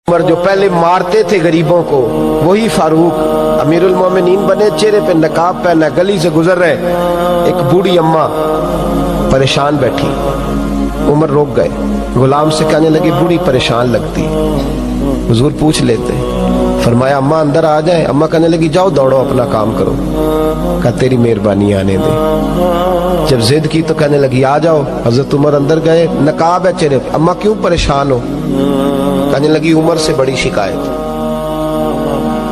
عمر جو پہلے مارتے تھے غریبوں کو وہی فاروق امیرُ المومنین بنے، چہرے پہ نقاب پہنا، گلی سے گزر رہے، ایک بوڑھی اماں پریشان بیٹھی، عمر روک گئے، غلام سے کہنے لگے بوڑھی پریشان لگتی، حضور پوچھ لیتے، فرمایا اماں اندر آ جائیں، اماں کہنے لگی جاؤ دوڑو اپنا کام کرو، کہا تیری مہربانی آنے دے، جب ضد کی تو کہنے لگی آ جاؤ، حضرت عمر اندر گئے، نقاب ہے چہرے پہ، اماں کیوں پریشان ہو؟ کہنے لگی عمر سے بڑی شکایت،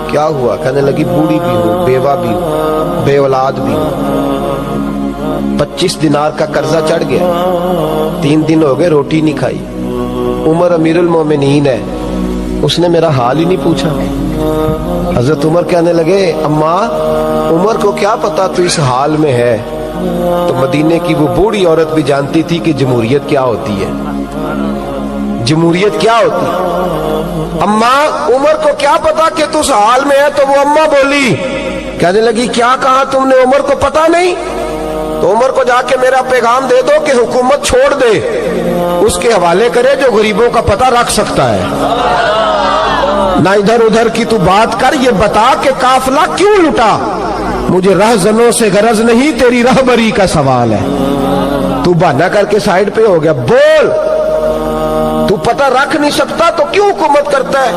کیا ہوا؟ کہنے لگی بوڑھی بھی ہوں، بیوہ بھی ہوں، بے اولاد بھی ہوں، 25 دینار کا قرضہ چڑھ گیا، 3 دن ہو گئے روٹی نہیں کھائی، عمر امیر المومنین ہے، اس نے میرا حال ہی نہیں پوچھا۔ حضرت عمر کہنے لگے اماں عمر کو کیا پتا تو اس حال میں ہے؟ تو مدینے کی وہ بوڑھی عورت بھی جانتی تھی کہ جمہوریت کیا ہوتی ہے، جمہوریت کیا ہوتی ہے۔ اماں عمر کو کیا پتا کہ تو اس حال میں ہے؟ تو وہ اماں بولی، کہنے لگی کیا کہا تم نے؟ عمر کو پتا نہیں؟ تو عمر کو جا کے میرا پیغام دے دو کہ حکومت چھوڑ دے، اس کے حوالے کرے جو غریبوں کا پتہ رکھ سکتا ہے، نہ ادھر ادھر کی تو بات کر، یہ بتا کہ قافلہ کیوں لٹا؟ مجھے رہزنوں سے غرض نہیں، تیری رہبری کا سوال ہے۔ تو بہانہ کر کے سائیڈ پہ ہو گیا، بول، تو پتہ رکھ نہیں سکتا تو کیوں حکومت کرتا ہے؟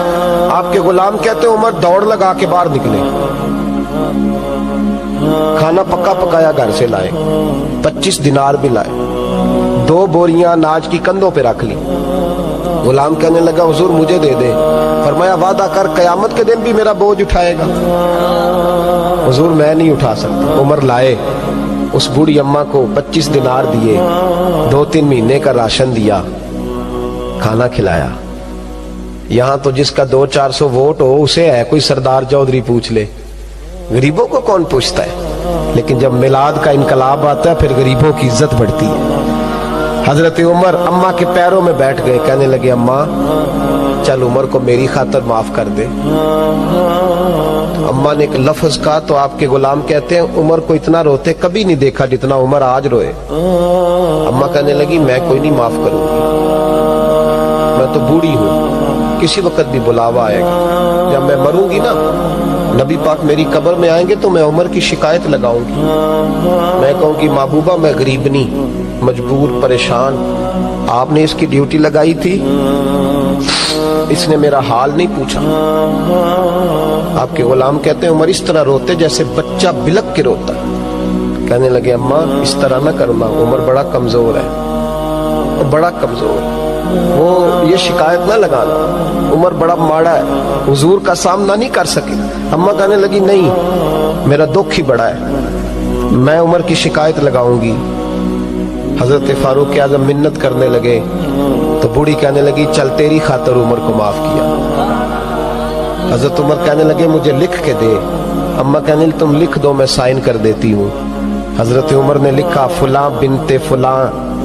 آپ کے غلام کہتے ہیں عمر دوڑ لگا کے باہر نکلے، کھانا پکا پکایا گھر سے لائے، 25 دینار بھی لائے، 2 بوریاں اناج کی کندھوں پہ رکھ لی۔ غلام کہنے لگا حضور مجھے دے دے، فرمایا وعدہ کر قیامت کے دن بھی میرا بوجھ اٹھائے گا؟ حضور میں نہیں اٹھا سکتا۔ عمر لائے، اس بوڑھی اماں کو 25 دینار دیے، 2-3 مہینے کا راشن دیا، کھانا کھلایا۔ یہاں تو جس کا 200-400 ووٹ ہو اسے ہے کوئی سردار چودھری پوچھ لے، غریبوں کو کون پوچھتا ہے؟ لیکن جب میلاد کا انقلاب آتا ہے پھر غریبوں کی عزت بڑھتی ہے۔ حضرت عمر اماں کے پیروں میں بیٹھ گئے، کہنے لگے اماں چل عمر کو میری خاطر معاف کر دے۔ اماں نے ایک لفظ کہا تو آپ کے غلام کہتے ہیں عمر کو اتنا روتے کبھی نہیں دیکھا جتنا عمر آج روئے۔ اماں کہنے لگی میں کوئی نہیں معاف کروں گی، میں تو بوڑھی ہوں، کسی وقت بھی بلاوا آئے گا، جب میں مروں گی نا نبی پاک میری قبر میں آئیں گے تو میں عمر کی شکایت لگاؤں گی، میں کہوں گی محبوبہ میں غریبنی، مجبور، پریشان، آپ نے اس کی ڈیوٹی لگائی تھی، اس نے میرا حال نہیں پوچھا۔ آپ کے غلام کہتے ہیں عمر اس طرح روتے جیسے بچہ بلک کے روتا۔ کہنے لگے اماں اس طرح نہ کرنا، عمر بڑا کمزور ہے، بڑا کمزور ہے، وہ یہ شکایت نہ لگانا، عمر بڑا ماڑا ہے، حضور کا سامنا نہیں کر سکے۔ اماں کہنے لگی نہیں، میرا دکھ ہی بڑا ہے، میں عمر کی شکایت لگاؤں گی۔ حضرت فاروق اعظم منت کرنے لگے تو بوڑھی کہنے لگی چل تیری خاطر عمر کو معاف کیا۔ حضرت عمر کہنے لگے مجھے لکھ کے دے، اماں کہنے لگی تم لکھ دو میں سائن کر دیتی ہوں۔ حضرت عمر نے لکھا فلاں بنت فلاں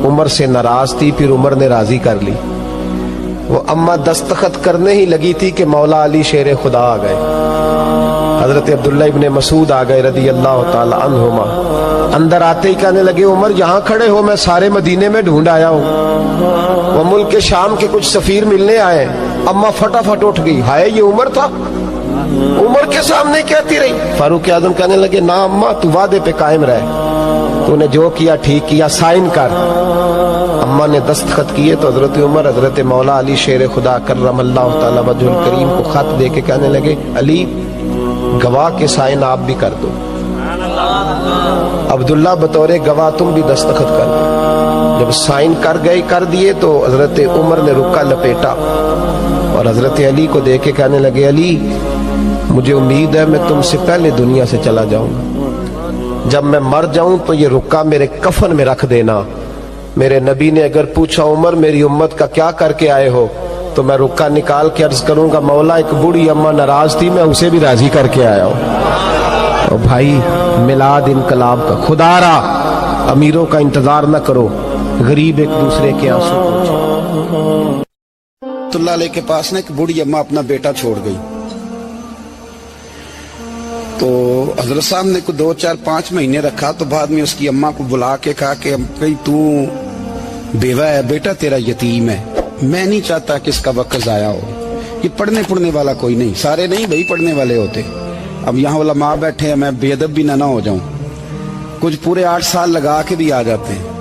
عمر سے ناراض تھی، پھر عمر نے راضی کر لی۔ وہ اماں دستخط کرنے ہی لگی تھی کہ مولا علی شیر خدا آ گئے، حضرت عبداللہ ابن مسعود آ گئے رضی اللہ تعالی عنہما۔ اندر آتے ہی کہنے لگے عمر یہاں کھڑے ہو، میں سارے مدینے میں ڈھونڈ آیا ہوں، وہ ملک شام کے کچھ سفیر ملنے آئے۔ اماں فٹافٹ اٹھ گئی، ہائے یہ عمر تھا، عمر کے سامنے کہتی رہی۔ فاروق اعظم کہنے لگے نا اماں تو وعدے پہ قائم رہے، تو نے جو کیا ٹھیک کیا، سائن کر۔ اماں نے دستخط کیے تو حضرت عمر حضرت مولا علی شیر خدا کرم اللہ تعالی وجہ الکریم کو خط دے کے کہنے لگے علی گواہ کے سائن آپ بھی کر دو، عبداللہ بطور گواہ تم بھی دستخط کر دو۔ جب سائن کر گئے کر دیے تو حضرت عمر نے رکا لپیٹا اور حضرت علی کو دے کے کہنے لگے علی مجھے امید ہے میں تم سے پہلے دنیا سے چلا جاؤں گا، جب میں مر جاؤں تو یہ رکا میرے کفن میں رکھ دینا۔ میرے نبی نے اگر پوچھا عمر میری امت کا کیا کر کے آئے ہو تو میں رکا نکال کے عرض کروں گا مولا ایک بوڑھی اماں ناراض تھی، میں اسے بھی راضی کر کے آیا ہوں۔ اور بھائی میلاد انقلاب کا خدا را امیروں کا انتظار نہ کرو، غریب ایک دوسرے کے آنسو پوچھو۔ اللہ علیہ کے پاس نا ایک بوڑھی اماں اپنا بیٹا چھوڑ گئی، تو حضرت صاحب نے کو 2-4-5 مہینے رکھا، تو بعد میں اس کی اماں کو بلا کے کہا کہ تو بیوہ ہے، بیٹا تیرا یتیم ہے، میں نہیں چاہتا کہ اس کا وقت ضائع ہو، कि पढ़ने पढ़ने वाला कोई नहीं, सारे नहीं भाई पढ़ने वाले होते। अब यहाँ उलमा बैठे हैं, मैं बेअदब भी ना हो जाऊं, कुछ पूरे 8 साल लगा के भी आ जाते हैं,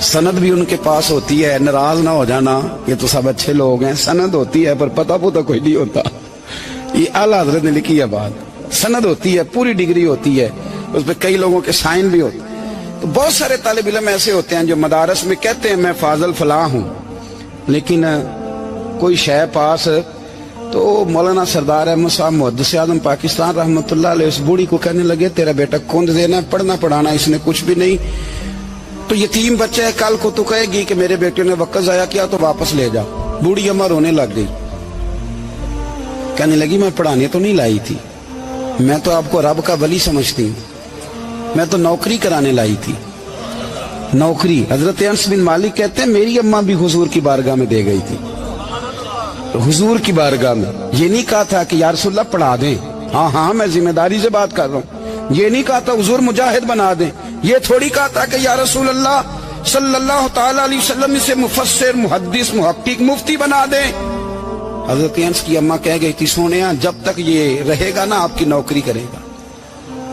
सनद भी उनके पास होती है, नाराज ना हो जाना, ये तो सब अच्छे लोग हैं, सनद होती है पर पता पुता कोई नहीं होता। ये आला हजरत ने लिखी है बात, सनद होती है, पूरी डिग्री होती है, उस पर कई लोगों के साइन भी होते हैं। तो बहुत सारे तालिब इल्म ऐसे होते हैं जो मदारस में कहते हैं मैं फाजल फलां हूं, लेकिन कोई शय पास, तो मौलाना सरदार अहमद साहब मुहद्दिस आज़म पाकिस्तान रहमतुल्लाह अलैह उस बूढ़ी को कहने लगे तेरा बेटा कुंद देना, पढ़ना पढ़ाना इसने कुछ भी नहीं, तो यतीम बच्चा है, कल को तो कहेगी कि मेरे बेटे ने वक़्त ज़ाया किया तो वापस ले जा। बूढ़ी अम्मा रोने लग गई, कहने लगी मैं पढ़ाने तो नहीं लाई थी, मैं तो आपको रब का वली समझती हूँ, मैं तो नौकरी कराने लाई थी, नौकरी। हजरत अनस बिन मालिक कहते हैं मेरी अम्मा भी हुजूर की बारगाह में दे गई थी, हुजूर की बारगाह में। ये नहीं कहा था कि या रसूलल्लाह पढ़ा दें, हाँ हाँ मैं जिम्मेदारी से बात कर रहा हूँ, ये नहीं कहा था हुजूर मुजाहिद बना दें, ये थोड़ी कहा था कि या रसूलल्लाह सल्लल्लाहु ताला अलैहि वसल्लम से मुफस्सिर मुहद्दिस मुहक्किक मुफ्ती बना दें। हजरत अनस की अम्मा कह गई थी सोनिया जब तक ये रहेगा ना आपकी नौकरी करेगा,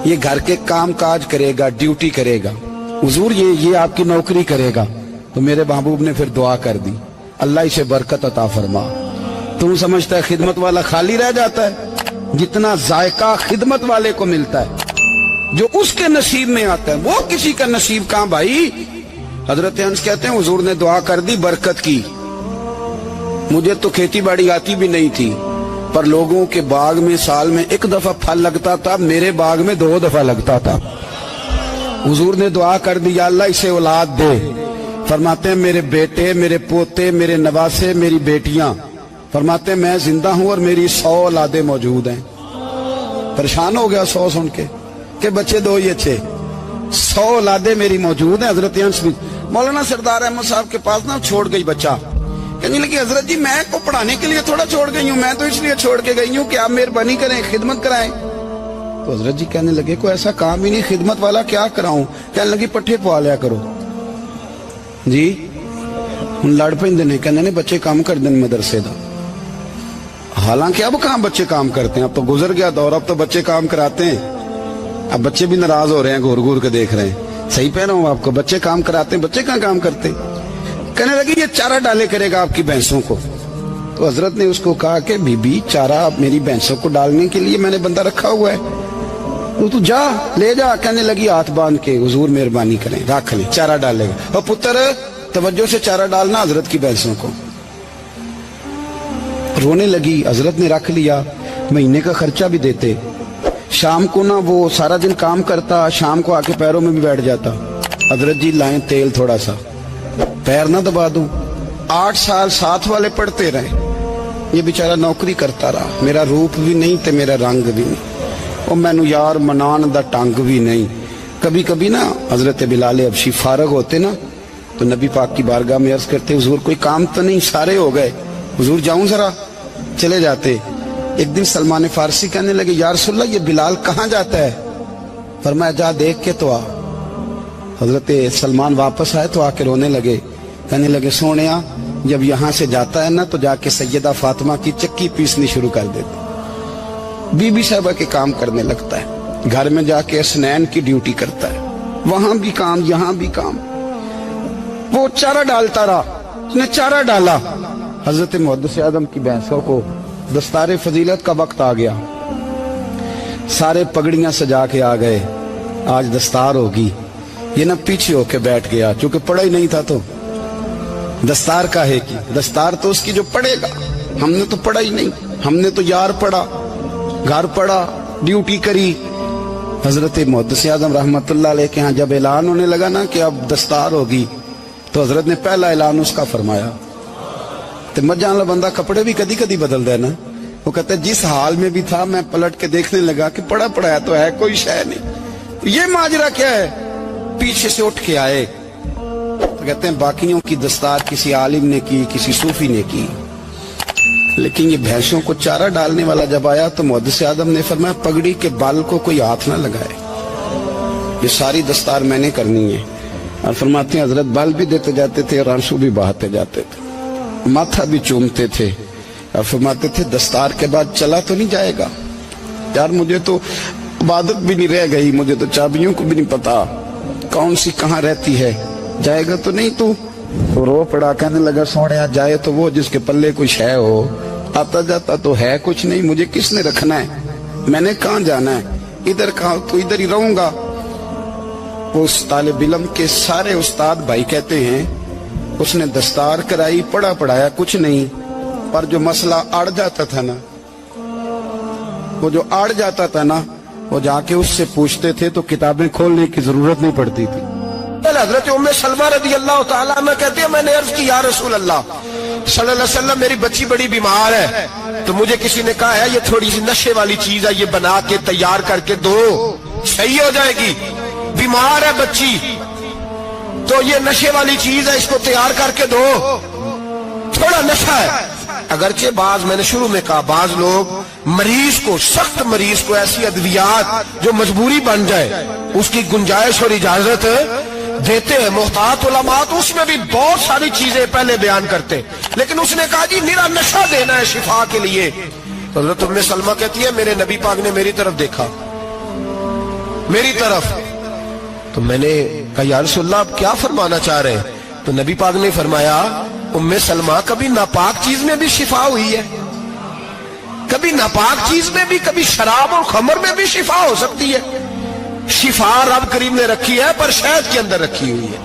ये घर के काम काज करेगा, ड्यूटी करेगा, हुजूर ये आपकी नौकरी करेगा। तो मेरे महबूब ने फिर दुआ कर दी, अल्लाह इसे बरकत अता फरमा। तुम समझता है खिदमत वाला खाली रह जाता है? जितना जायका खिदमत वाले को मिलता है, जो उसके नसीब में आता है, वो किसी का नसीब कहां भाई। हजरत अनस कहते हैं हुजूर ने दुआ कर दी बरकत की। मुझे तो खेती बाड़ी आती भी नहीं थी, पर लोगों के बाग में साल में 1 दफा फल लगता था, मेरे बाग में 2 दफा लगता था। हुजूर ने दुआ कर दी अल्लाह इसे औलाद दे। फरमाते हैं मेरे बेटे, मेरे पोते, मेरे नवासे, मेरी बेटियां, फरमाते हैं मैं जिंदा हूं और मेरी 100 औलादे मौजूद हैं। परेशान हो गया 100 सुन के बच्चे 2 ही अच्छे, 100 औलादे मेरी मौजूद हैं। हजरत अनस मौलाना सरदार अहमद साहब के पास ना छोड़ गई बच्चा, कहने लगी हजरत जी मैं को पढ़ाने के लिए थोड़ा छोड़ गई हूँ, मैं तो इसलिए छोड़ के गई हूँ कि आप मेहरबानी करें खिदमत कराएं। तो हजरत जी कहने लगे कोई ऐसा काम ही नहीं, खिदमत वाला क्या कराऊं। कहने लगी पट्ठे पवा लिया करो जी। हम लड़ पेंदे ने, कहने ने बच्चे काम कर दें मदरसे दा। हालांकि अब कहाँ बच्चे काम करते हैं, अब तो गुजर गया दौर, अब तो बच्चे काम कराते हैं। अब बच्चे भी नाराज हो रहे हैं, घूर घूर के देख रहे हैं। सही कह रहा हूं आपको, बच्चे काम कराते हैं, बच्चे कहाँ काम करते। कहने लगी ये चारा डाले करेगा आपकी भैंसों को। तो हजरत ने उसको कहा कि बीबी चारा मेरी भैंसों को डालने के लिए मैंने बंदा रखा हुआ है, तो तू जा ले जा। कहने लगी हाथ बांध के हुजूर मेहरबानी करें रख ले, चारा डालेगा। और पुत्र तवज्जो से चारा डालना हजरत की भैंसों को। रोने लगी, हजरत ने रख लिया, महीने का खर्चा भी देते। शाम को ना वो सारा दिन काम करता, शाम को आके पैरों में भी बैठ जाता। हजरत जी लाएं तेल थोड़ा सा, पैर ना दबा दूं। 8 साल साथ वाले पढ़ते रहे, ये बेचारा नौकरी करता रहा, मेरा रूप भी नहीं ते मेरा रंग भी नहीं, और मैनू यार मनान दा टंग भी नहीं। कभी कभी ना हजरत बिलाल हबशी फारग होते ना, तो नबी पाक की बारगाह में अर्ज करते हुजूर कोई काम तो नहीं, सारे हो गए, हुजूर जाऊं जरा, चले जाते। एक दिन सलमान फारसी कहने लगे या रसूलल्लाह ये बिलाल कहाँ जाता है। फरमाया जा देख के तो आ। हजरत सलमान वापस आए तो आके रोने लगे, कहने लगे सोनिया जब यहाँ से जाता है ना तो जाके सैयदा फातिमा की चक्की पीसनी शुरू कर देता, बीबी साहबा के काम करने लगता है, घर में जाके स्नैन की ड्यूटी करता है, वहां भी काम यहाँ भी काम। वो चारा डालता रहा, उसने चारा डाला। हजरत मुहद्दिस आज़म की भैंसों को दस्तारे फजीलत का वक्त आ गया, सारे पगड़ियां सजा के आ गए, आज दस्तार होगी। ये ना पीछे होके बैठ गया, चूंकि पढ़ा ही नहीं था तो दस्तार का है कि दस्तार तो उसकी जो पढ़ेगा, हमने तो पढ़ा ही नहीं, हमने तो यार पढ़ा, घर पढ़ा, ड्यूटी करी। हजरत मुहद्दिस आज़म रहमतुल्लाह अलैह के यहाँ जब ऐलान होने लगा ना कि अब दस्तार होगी, तो हजरत ने पहला ऐलान उसका फरमाया। तो मजा वाला बंदा कपड़े भी कदी कदी बदल दे ना, वो कहता है जिस हाल में भी था मैं पलट के देखने लगा कि पढ़ा पढ़ाया तो है, कोई शय नहीं, तो ये माजरा क्या है। पीछे से उठ के आए तो कहते हैं बाकियों की दस्तार किसी आलिम ने की, किसी सूफी ने की, लेकिन ये भैंसों को चारा डालने वाला जब आया तो मुहद्दिस आज़म ने फरमाया पगड़ी के बाल को कोई हाथ ना लगाए, ये सारी दस्तार मैंने करनी है। और फरमाते हैं हजरत बाल भी देते जाते थे और आंसू भी बहाते जाते थे, माथा भी चूमते थे। अब फरमाते थे दस्तार के बाद चला तो नहीं जाएगा। यार मुझे तो इबादत भी नहीं रह गई, मुझे तो चाबियों को भी नहीं पता कौन सी कहाँ रहती है, जाएगा तो नहीं तू? तो रो पड़ा, कहने लगा सोने जाए तो वो जिसके पल्ले कुछ है हो, आता जाता तो है कुछ नहीं, मुझे किसने रखना है, मैंने कहाँ जाना है, इधर कहाँ तो इधर ही रहूंगा। उस तालिब इल्म के सारे उस्ताद भाई कहते हैं उसने दस्तार कराई, पढ़ा पढ़ाया कुछ नहीं, पर जो मसला अड़ जाता था ना, वो जो अड़ जाता था ना, वो जाके उससे पूछते थे तो किताबें खोलने की जरूरत नहीं पड़ती थी। हजरत उम्मे सलमा रदी अल्लाह ताला अन्हा कहती है, मैंने अर्ज की या रसूल अल्लाह सल्लल्लाहु अलैहि वसल्लम, मेरी बच्ची बड़ी बीमार है, तो मुझे किसी ने कहा है ये थोड़ी सी नशे वाली चीज है, ये बना के तैयार करके दो, सही हो जाएगी। बीमार है बच्ची तो ये नशे वाली चीज है, इसको तैयार करके दो, थोड़ा नशा है। अगरचे बाज, मैंने शुरू में कहा, बाज लोग मरीज को, सख्त मरीज को ऐसी अद्वियात जो मजबूरी बन जाए उसकी गुंजाइश और इजाजत देते हैं। मुहतात उलमा तो उसमें भी बहुत सारी चीजें पहले बयान करते, लेकिन उसने कहा जी मेरा नशा देना है शिफा के लिए। तो हज़रत उम्मे सलमा कहती है मेरे नबी पाक ने मेरी तरफ देखा, मेरी तरफ, तो मैंने कहा या रसूलल्लाह आप क्या फरमाना चाह रहे हैं? तो नबी पाक ने फरमाया उम्मे सलमा कभी नापाक चीज में भी शिफा हुई है, कभी नापाक चीज में भी, कभी शराब और खमर में भी शिफा हो सकती है। शिफा रब करीम ने रखी है पर शहद के अंदर रखी हुई है,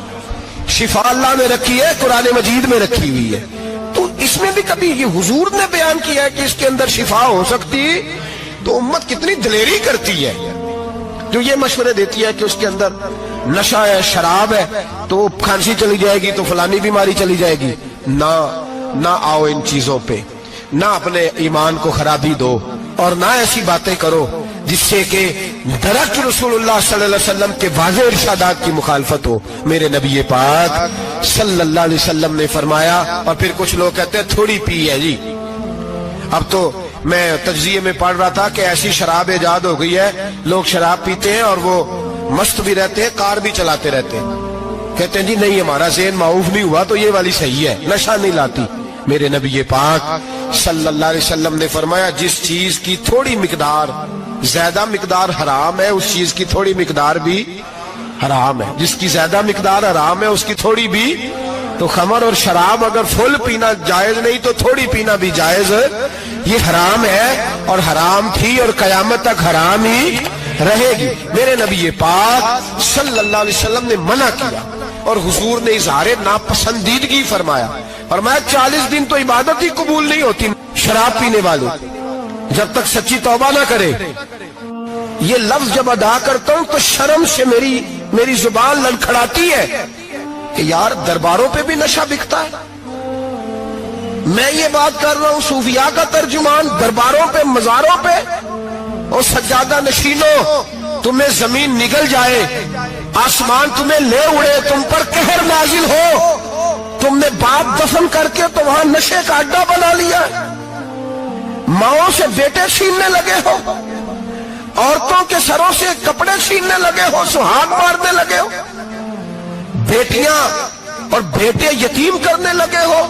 शिफा अल्लाह ने रखी है, कुरान मजीद में रखी हुई है। तो इसमें भी कभी ये हुजूर ने बयान किया है कि इसके अंदर शिफा हो सकती, तो उम्मत कितनी दलेरी करती है जो ये मशवरे देती है कि उसके अंदर नशा है, शराब है, तो खांसी चली जाएगी तो फलानी बीमारी चली जाएगी। ना आओ इन चीजों पे, ना अपने ईमान को खराबी दो, और ना ऐसी बातें करो जिससे कि दरअ्त रसूलुल्लाह सल्लल्लाहु अलैहि वसल्लम के वाज़ेह इरशादात की मुखालफत हो। मेरे नबी पाक सल्लल्लाहु अलैहि वसल्लम ने फरमाया, और फिर कुछ लोग कहते हैं थोड़ी पी है जी। अब तो मैं तज्जिये में पढ़ रहा था कि ऐसी शराब इजाद हो गई है, लोग शराब पीते हैं और वो मस्त भी रहते हैं, कार भी चलाते रहते हैं, कहते हैं जी नहीं हमारा ज़हन माऊफ नहीं हुआ तो ये वाली सही है, नशा नहीं लाती। मेरे नबी पाक सल्लल्लाहु अलैहि वसल्लम ने फरमाया जिस चीज की थोड़ी मिकदार, ज्यादा मिकदार हराम है, उस चीज की थोड़ी मिकदार भी हराम है। जिसकी ज्यादा मिकदार हराम है उसकी थोड़ी भी, तो खमर और शराब अगर फुल पीना जायज नहीं तो थोड़ी पीना भी जायज, ये हराम है और हराम थी और कयामत तक हराम ही रहेगी। मेरे नबी पाक सल्लल्लाहु अलैहि वसल्लम ने मना किया और हुजूर ने इज़हारे नापसंदीदगी फरमाया, फरमाया 40 दिन तो इबादत ही कबूल नहीं होती शराब पीने वालों जब तक सच्ची तौबा ना करे। ये लफ्ज जब अदा करता हूं तो शर्म से मेरी जुबान लड़खड़ाती है कि यार दरबारों पे भी नशा बिकता है। मैं ये बात कर रहा हूं सूफिया का तर्जुमान, दरबारों पे, मजारों पे, और सज्जादा नशीनों तुम्हें जमीन निगल जाए, आसमान तुम्हें ले उड़े, तुम पर कहर नाजिल हो, तुमने बाप दफन करके तो वहां नशे का अड्डा बना लिया, माओ से बेटे छीनने लगे हो, औरतों के सरों से कपड़े छीनने लगे हो, सुहाग मारने लगे हो, बेटियां और बेटे यतीम करने लगे हो,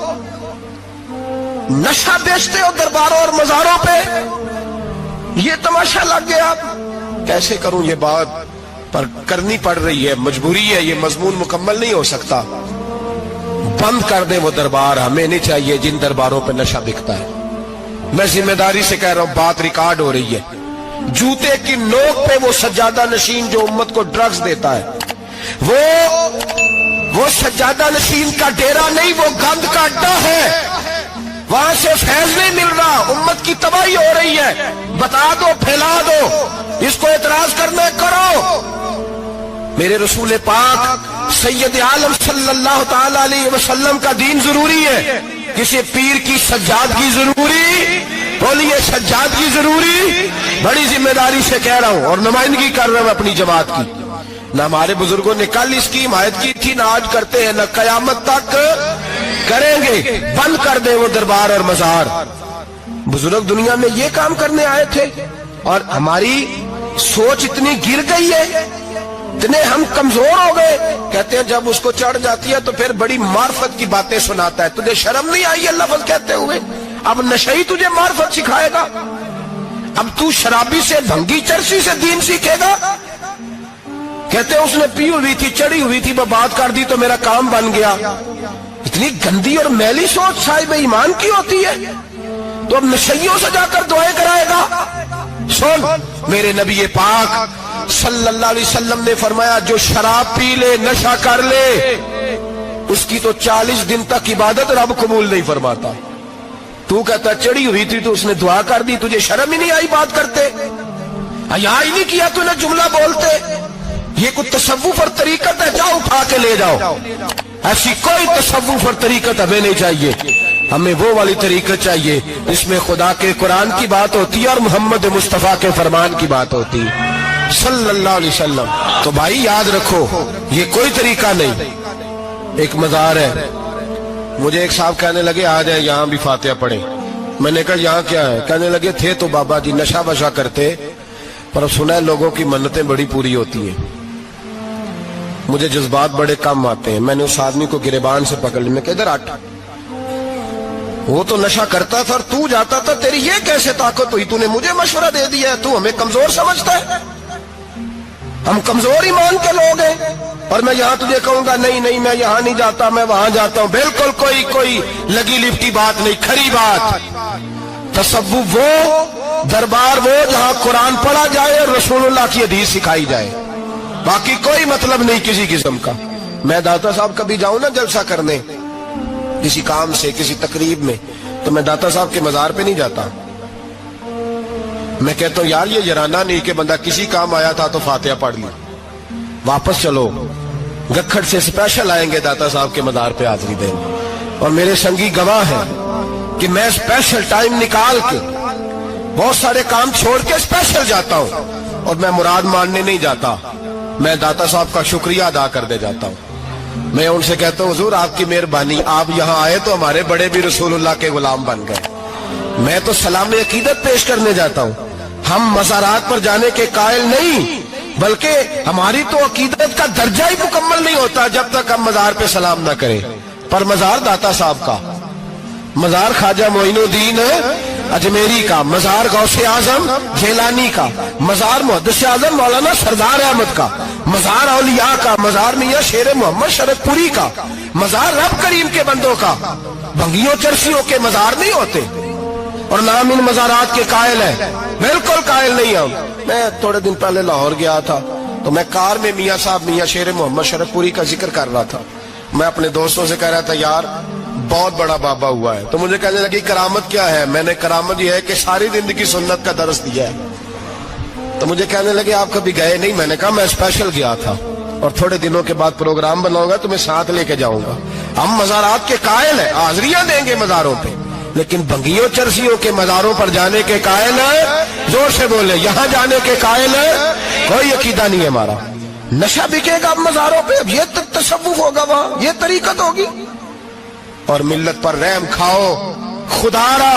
नशा बेचते हो दरबारों और मजारों पे, ये तमाशा लग गया। कैसे करूं ये बात, पर करनी पड़ रही है, मजबूरी है, ये मजमून मुकम्मल नहीं हो सकता। बंद कर दे वो दरबार, हमें नहीं चाहिए जिन दरबारों पे नशा बिकता है। मैं जिम्मेदारी से कह रहा हूं, बात रिकॉर्ड हो रही है। जूते की नोक पे वो सज्जादा नशीन जो उम्मत को ड्रग्स देता है, वो सज्जादा नशीन का डेरा नहीं, वो गंद का अड्डा है, वहां से फैज नहीं मिल रहा, उम्मत की तबाही हो रही है। बता दो, फैला दो, इसको एतराज करना करो। मेरे रसूल पाक सैयद आलम सल्लल्लाहु ताला अलैहि वसल्लम का दीन जरूरी है, किसी पीर की सज्जादगी जरूरी, बोलिए सज्जादगी जरूरी। बड़ी जिम्मेदारी से कह रहा हूं और नुमाइंदगी कर रहा हूं अपनी जमात की। ना हमारे बुजुर्गों ने कल इसकी हिमायत की थी, ना आज करते हैं, ना कयामत तक करेंगे। बंद कर दे वो दरबार और मजार। बुजुर्ग दुनिया में ये काम करने आए थे और हमारी सोच इतनी गिर गई है, इतने हम कमजोर हो गए। कहते हैं जब उसको चढ़ जाती है तो फिर बड़ी मार्फत की बातें सुनाता है। तुझे शर्म नहीं आई है लफ्ज कहते हुए? अब नशई तुझे मार्फत सिखाएगा? अब तू शराबी से, भंगी चरसी से दीन सीखेगा? कहते उसने पी हुई थी, चढ़ी हुई थी, मैं बात कर दी तो मेरा काम बन गया। इतनी गंदी और मैली सोच साहिब ईमान की होती है। तो अब नशइयों से जाकर दुआएं कराएगा? सुन, मेरे नबी पाक सल्लल्लाहु अलैहि वसल्लम ने फरमाया, जो शराब पी ले, नशा कर ले, उसकी तो 40 दिन तक इबादत रब कबूल नहीं फरमाता। तू कहता चढ़ी हुई थी तो उसने दुआ कर दी, तुझे शर्म ही नहीं आई बात करते? हया ही नहीं किया तूने जुमला बोलते? ये कोई तसव्वुफ और तरीकत है? जाओ उठा के ले जाओ। ऐसी कोई तसव्वुफ और तरीकत हमें नहीं चाहिए। हमें वो वाली तरीकत चाहिए जिसमें खुदा के कुरान की बात होती है और मोहम्मद मुस्तफा के फरमान की बात होती है सल्लल्लाहु अलैहि वसल्लम। तो भाई याद रखो, ये कोई तरीका नहीं। एक मजार है, मुझे एक साहब कहने लगे आ जाए यहाँ भी फातिहा पढ़े। मैंने कहा यहाँ क्या है? कहने लगे थे तो बाबा जी नशा वशा करते, पर सुना है लोगों की मन्नतें बड़ी पूरी होती हैं। मुझे जज्बात बड़े कम आते हैं। मैंने उस आदमी को गिरेबान से पकड़ लिया, मैं किधर हट, वो तो नशा करता था और तू जाता था, तेरी ये कैसे ताकत हुई? तूने मुझे मशवरा दे दिया है, तू हमें कमजोर समझता है? हम कमजोर ईमान के लोग हैं और मैं यहाँ तुझे कहूंगा नहीं नहीं मैं यहाँ नहीं जाता, मैं वहां जाता हूं। बिल्कुल कोई लगी लिपटी बात नहीं, खरी बात। तसव्वुफ वो, दरबार वो जहां कुरान पढ़ा जाए और रसूलुल्लाह की हदीस सिखाई जाए, बाकी कोई मतलब नहीं किसी किस्म का। मैं दाता साहब कभी जाऊं ना जलसा करने किसी काम से, किसी तकरीब में, तो मैं दाता साहब के मजार पे नहीं जाता। मैं कहता हूं यार ये जराना नहीं कि बंदा किसी काम आया था तो फातिहा पढ़ ली, वापस चलो। गखड़ से स्पेशल आएंगे दाता साहब के मजार पे हाजिरी देंगे, और मेरे संगी गवाह हैं कि मैं स्पेशल टाइम निकाल के बहुत सारे काम छोड़ के स्पेशल जाता हूं। और मैं मुराद मानने नहीं जाता, मैं दाता साहब का शुक्रिया अदा कर दे जाता हूं। मैं उनसे कहता हूं हुजूर आपकी मेहरबानी, आप यहाँ आए तो हमारे बड़े भी रसूलुल्लाह के गुलाम बन गए। मैं तो सलाम अकीदत पेश करने जाता हूं। हम मज़ारात पर जाने के कायल नहीं, बल्कि हमारी तो अकीदत का दर्जा ही मुकम्मल नहीं होता जब तक हम मजार पे सलाम ना करें। पर मजार दाता साहब का, मजार ख्वाजा मोइनुद्दीन अजमेरी का, मजार गौसे आजम जेलानी का, मजार मुहद्दिस आजम मौलाना सरदार अहमद का, मजार औलिया का, मजार मियां शेर मोहम्मद शरदपुरी का, मजार रब करीम के बंदों का। भंगियों चरसियों के मजार नहीं होते और नाम इन मजारात के कायल है, बिल्कुल कायल नहीं हम। मैं थोड़े दिन पहले लाहौर गया था तो मैं कार में मियां साहब मियां शेर मोहम्मद शरदपुरी का जिक्र कर रहा था। मैं अपने दोस्तों से कह रहा था यार बहुत बड़ा बाबा हुआ है, तो मुझे कहने लगी करामत क्या है? मैंने करामत यह है कि सारी जिंदगी सुन्नत का दर्स दिया है। तो मुझे कहने लगे आप कभी गए नहीं? मैंने कहा मैं स्पेशल गया था और थोड़े दिनों के बाद प्रोग्राम बनाऊंगा तुम्हें साथ लेके जाऊंगा। हम मजारात के कायल है, हाजिरियां देंगे मजारों पे, लेकिन भंगियों चरसियों के मजारों पर जाने के कायल है। जोर से बोले, यहाँ जाने के कायल है, कोई अकीदा नहीं है हमारा। नशा बिकेगा अब मजारों पे, अब ये तसव्वुफ होगा वहां, ये तरीकत होगी। और मिल्लत पर रहम खाओ खुदारा।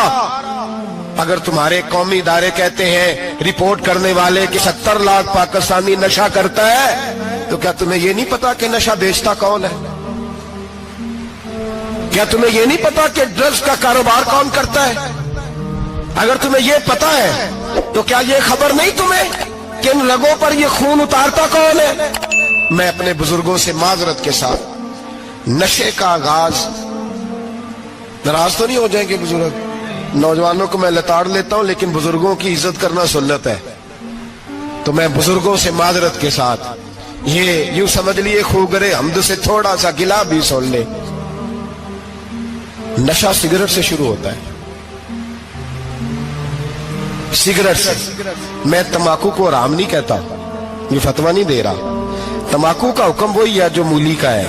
अगर तुम्हारे कौमी इदारे कहते हैं रिपोर्ट करने वाले कि 70 लाख पाकिस्तानी नशा करता है, तो क्या तुम्हें यह नहीं पता कि नशा बेचता कौन है? क्या तुम्हें यह नहीं पता कि ड्रग्स का कारोबार कौन करता है? अगर तुम्हें यह पता है तो क्या यह खबर नहीं तुम्हें कि इन रगों पर यह खून उतारता कौन है? मैं अपने बुजुर्गों से माजरत के साथ, नशे का आगाज, नाराज तो नहीं हो जाएंगे बुजुर्ग, नौजवानों को मैं लताड़ लेता हूं लेकिन बुजुर्गों की इज्जत करना सुन्नत है। तो मैं बुजुर्गों से माजरत के साथ ये यूं समझ लिए खूगरे हमद से थोड़ा सा गिला भी सुन ले। नशा सिगरेट से शुरू होता है, सिगरेट से। मैं तंबाकू को हराम नहीं कहता, ये फतवा नहीं दे रहा। तंबाकू का हुक्म वही है जो मूली का है,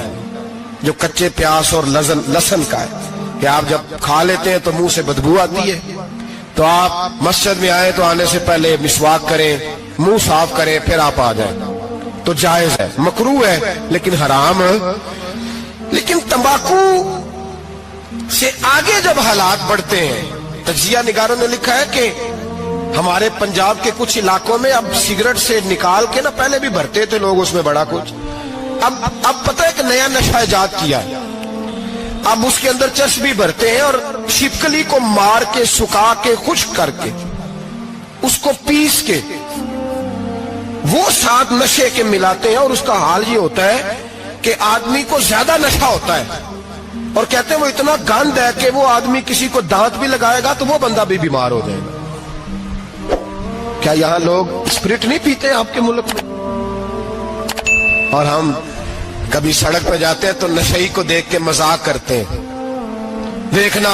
जो कच्चे प्याज और लहसुन का है, कि आप जब खा लेते हैं तो मुंह से बदबू आती है, तो आप मस्जिद में आए तो आने से पहले मिसवाक करें, मुंह साफ करें, फिर आप आ जाएं, तो जायज है। मकरूह है लेकिन हराम है। लेकिन तंबाकू से आगे जब हालात बढ़ते हैं, तजिया निगारों ने लिखा है कि हमारे पंजाब के कुछ इलाकों में अब सिगरेट से निकाल के ना, पहले भी भरते थे लोग उसमें बड़ा कुछ, अब पता है कि नया नशा इजाद किया है। अब उसके अंदर चर्बी भरते हैं और छिपकली को मार के सुखा के खुश्क करके उसको पीस के वो साथ नशे के मिलाते हैं, और उसका हाल ये होता है कि आदमी को ज्यादा नशा होता है, और कहते हैं वो इतना गंद है कि वो आदमी किसी को दांत भी लगाएगा तो वो बंदा भी बीमार हो जाएगा। क्या यहां लोग स्पिरिट नहीं पीते आपके मुल्क में? और हम कभी सड़क पर जाते हैं तो नशेई को देख के मजाक करते हैं, देखना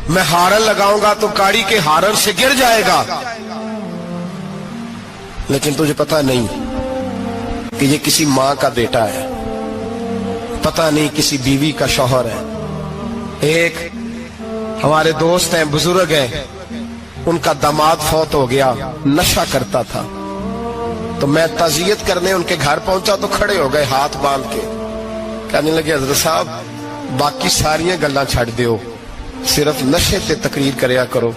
मैं हारन लगाऊंगा तो गाड़ी के हारन से गिर जाएगा। लेकिन तुझे पता नहीं कि ये किसी मां का बेटा है, पता नहीं किसी बीवी का शौहर है। एक हमारे दोस्त हैं, बुजुर्ग हैं, उनका दामाद फौत हो गया, नशा करता था। तो मैं ताजियत करने उनके घर पहुंचा तो खड़े हो गए हाथ बांध के, कहने लगे हजरत साहब बाकी सारियां गल्लां छड़ दियो, सिर्फ नशे ते तकरीर करया करो।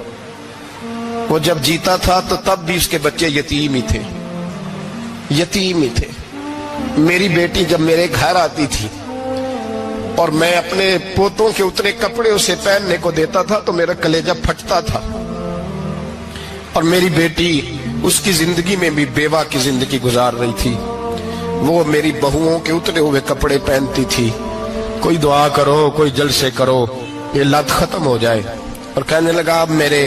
वो जब जीता था तो तब भी उसके बच्चे यतीम ही थे, यतीम ही थे। मेरी बेटी जब मेरे घर आती थी और मैं अपने पोतों के उतने कपड़े उसे पहनने को देता था तो मेरा कलेजा फटता था। और मेरी बेटी उसकी जिंदगी में भी बेवा की जिंदगी गुजार रही थी, वो मेरी बहुओं के उतरे हुए कपड़े पहनती थी। कोई दुआ करो, कोई जलसे करो, ये लत खत्म हो जाए। और कहने लगा अब मेरे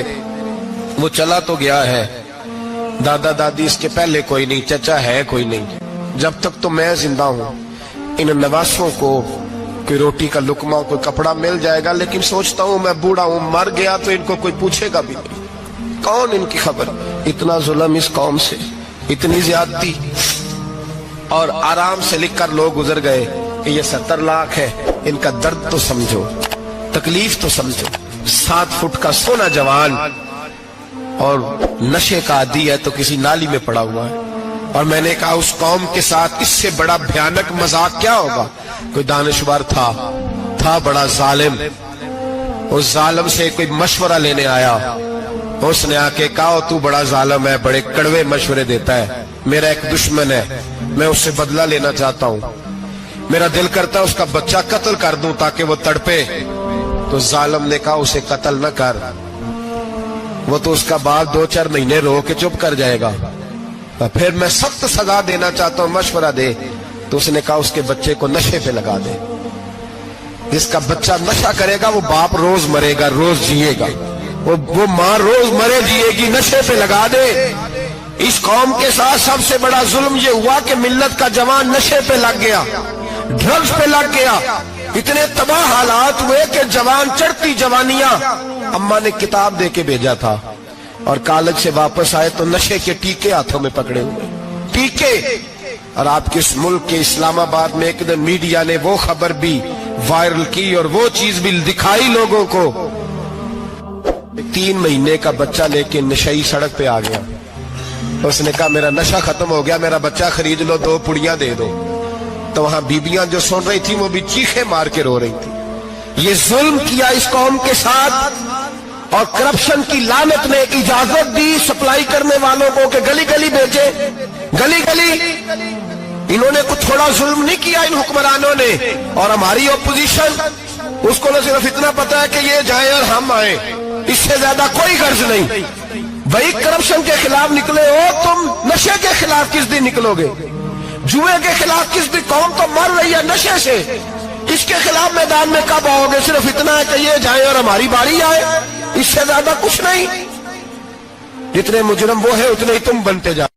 वो चला तो गया है, दादा दादी इसके पहले कोई नहीं, चचा है कोई नहीं, जब तक तो मैं जिंदा हूं इन नवासों को कोई रोटी का लुकमा, कोई कपड़ा मिल जाएगा। लेकिन सोचता हूं मैं बूढ़ा हूं, मर गया तो इनको कोई पूछेगा भी नहीं, कौन इनकी खबर। इतना जुल्म इस कौम से, इतनी ज्यादती, और आराम से लिख कर लोग गुजर गए कि ये 70 लाख है, इनका दर्द तो समझो, तकलीफ तो समझो। 7 फुट का सोना जवान और नशे का आदी है तो किसी नाली में पड़ा हुआ है। और मैंने कहा उस कौम के साथ इससे बड़ा भयानक मजाक क्या होगा। कोई दानिशवर था बड़ा जालिम, उस जालिम से कोई मशवरा लेने आया, उसने आके कहा तू बड़ा जालिम है, बड़े कड़वे मशवरे देता है, मेरा एक दुश्मन है, मैं उससे बदला लेना चाहता हूं, मेरा दिल करता है उसका बच्चा कत्ल कर दूं ताकि वो तड़पे। तो जालिम ने कहा उसे कत्ल न कर, वो तो उसका बाप 2-4 महीने रो के चुप कर जाएगा। फिर मैं सख्त सजा देना चाहता हूं, मशवरा दे। तो उसने कहा उसके बच्चे को नशे पे लगा दे, जिसका बच्चा नशा करेगा वो बाप रोज मरेगा, रोज जिएगा, वो मां रोज मरे जिएगी, नशे पे लगा दे। इस कौम के साथ सबसे बड़ा जुल्म ये हुआ कि मिल्लत का जवान नशे पे लग गया, ड्रग्स पे लग गया। इतने तबाह हालात हुए कि जवान चढ़ती जवानियां, अम्मा ने किताब दे के भेजा था और कॉलेज से वापस आए तो नशे के टीके हाथों में पकड़े हुए, टीके। और आपके इस मुल्क के इस्लामाबाद में एक दिन मीडिया ने वो खबर भी वायरल की और वो चीज भी दिखाई लोगों को। 3 महीने का बच्चा लेके नशेई सड़क पे आ गया, उसने कहा मेरा नशा खत्म हो गया, मेरा बच्चा खरीद लो, 2 पुड़ियां दे दो। तो वहां बीबियां जो सुन रही थी वो भी चीखे मार के रो रही थी। ये जुल्म किया इस कौम के साथ, और करप्शन की लानत ने इजाजत दी सप्लाई करने वालों को कि गली गली भेजे, गली गली। इन्होंने कुछ थोड़ा जुल्म नहीं किया इन हुक्मरानों ने। और हमारी ओपोजिशन, उसको न सिर्फ इतना पता है कि ये जाए और हम आए, इससे ज्यादा कोई गर्ज नहीं। भाई करप्शन के खिलाफ निकले हो तुम, नशे के खिलाफ किस दिन निकलोगे? जुए के खिलाफ किस दिन? कौम तो मर रही है नशे से, इसके खिलाफ मैदान में कब आओगे? सिर्फ इतना है कि ये जाए और हमारी बारी आए, इससे ज्यादा कुछ नहीं। जितने मुजरम वो है उतने ही तुम बनते जाओ।